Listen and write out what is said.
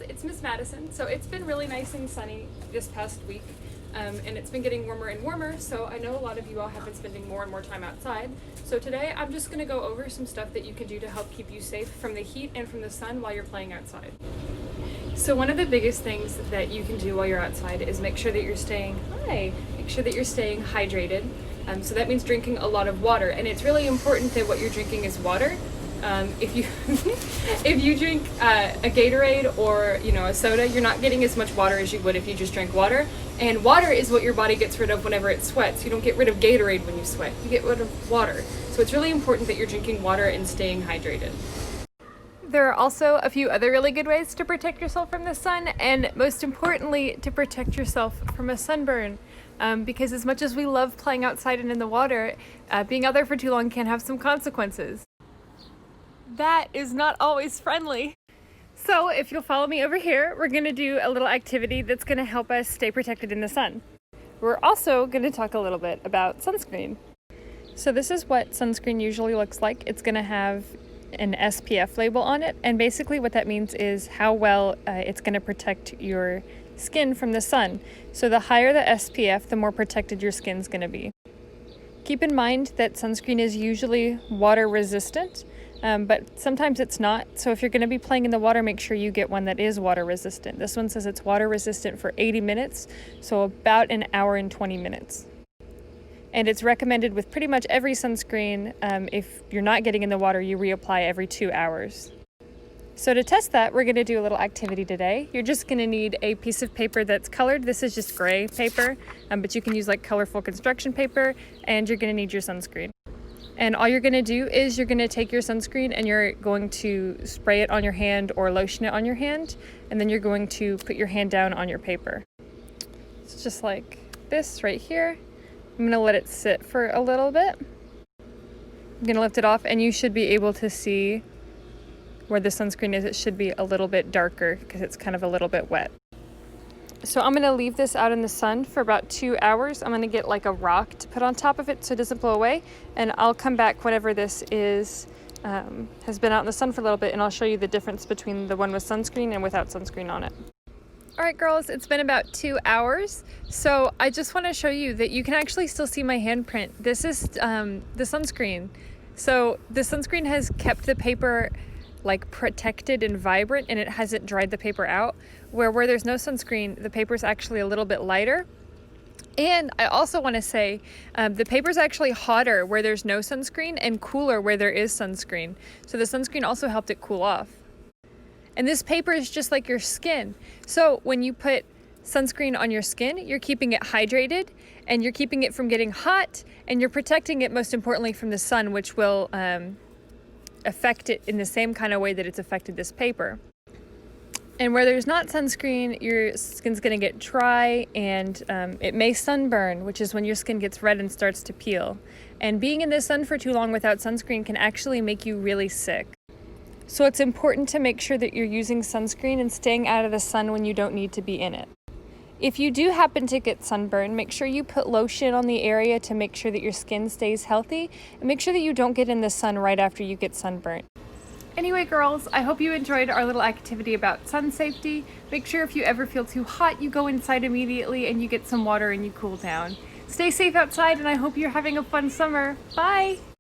it's Ms.Madesyn. So it's been really nice and sunny this past week, and it's been getting warmer and warmer, so I know a lot of you all have been spending more and more time outside. So today I'm just going to go over some stuff that you can do to help keep you safe from the heat and from the sun while you're playing outside. So one of the biggest things that you can do while you're outside is make sure that you're staying hydrated. So that means drinking a lot of water, and it's really important that what you're drinking is water. If you if you drink a Gatorade or a soda, you're not getting as much water as you would if you just drank water. And water is what your body gets rid of whenever it sweats. You don't get rid of Gatorade when you sweat. You get rid of water. So it's really important that you're drinking water and staying hydrated. There are also a few other really good ways to protect yourself from the sun, and most importantly, to protect yourself from a sunburn. Because as much as we love playing outside and in the water, being out there for too long can have some consequences. That is not always friendly. So if you'll follow me over here, we're going to do a little activity that's going to help us stay protected in the sun. We're also going to talk a little bit about sunscreen. So this is what sunscreen usually looks like. It's going to have an SPF label on it, and basically what that means is how well it's going to protect your skin from the sun. So the higher the SPF, the more protected your skin's going to be. Keep in mind that sunscreen is usually water resistant, but sometimes it's not. So if you're going to be playing in the water, make sure you get one that is water resistant. This one says it's water resistant for 80 minutes, so about an hour and 20 minutes. And it's recommended with pretty much every sunscreen. If you're not getting in the water, you reapply every 2 hours. So to test that, we're going to do a little activity today. You're just going to need a piece of paper that's colored. This is just gray paper, but you can use like colorful construction paper, and you're going to need your sunscreen. And all you're going to do is you're going to take your sunscreen and you're going to spray it on your hand or lotion it on your hand, and then you're going to put your hand down on your paper. It's just like this right here. I'm going to let it sit for a little bit. I'm going to lift it off, and you should be able to see where the sunscreen is. It should be a little bit darker because it's kind of a little bit wet. So I'm going to leave this out in the sun for about 2 hours. I'm going to get like a rock to put on top of it so it doesn't blow away, and I'll come back whenever this is has been out in the sun for a little bit, and I'll show you the difference between the one with sunscreen and without sunscreen on it. All right, girls, it's been about 2 hours, so I just want to show you that you can actually still see my handprint. This is the sunscreen. So the sunscreen has kept the paper like protected and vibrant, and it hasn't dried the paper out, where there's no sunscreen, the paper's actually a little bit lighter. And I also want to say the paper's actually hotter where there's no sunscreen and cooler where there is sunscreen. So the sunscreen also helped it cool off. And this paper is just like your skin. So when you put sunscreen on your skin, you're keeping it hydrated, and you're keeping it from getting hot, and you're protecting it most importantly from the sun, which will affect it in the same kind of way that it's affected this paper. And where there's not sunscreen, your skin's going to get dry, and it may sunburn, which is when your skin gets red and starts to peel. And being in the sun for too long without sunscreen can actually make you really sick. So it's important to make sure that you're using sunscreen and staying out of the sun when you don't need to be in it. If you do happen to get sunburn, make sure you put lotion on the area to make sure that your skin stays healthy, and make sure that you don't get in the sun right after you get sunburnt. Anyway, girls, I hope you enjoyed our little activity about sun safety. Make sure if you ever feel too hot, you go inside immediately and you get some water and you cool down. Stay safe outside, and I hope you're having a fun summer. Bye!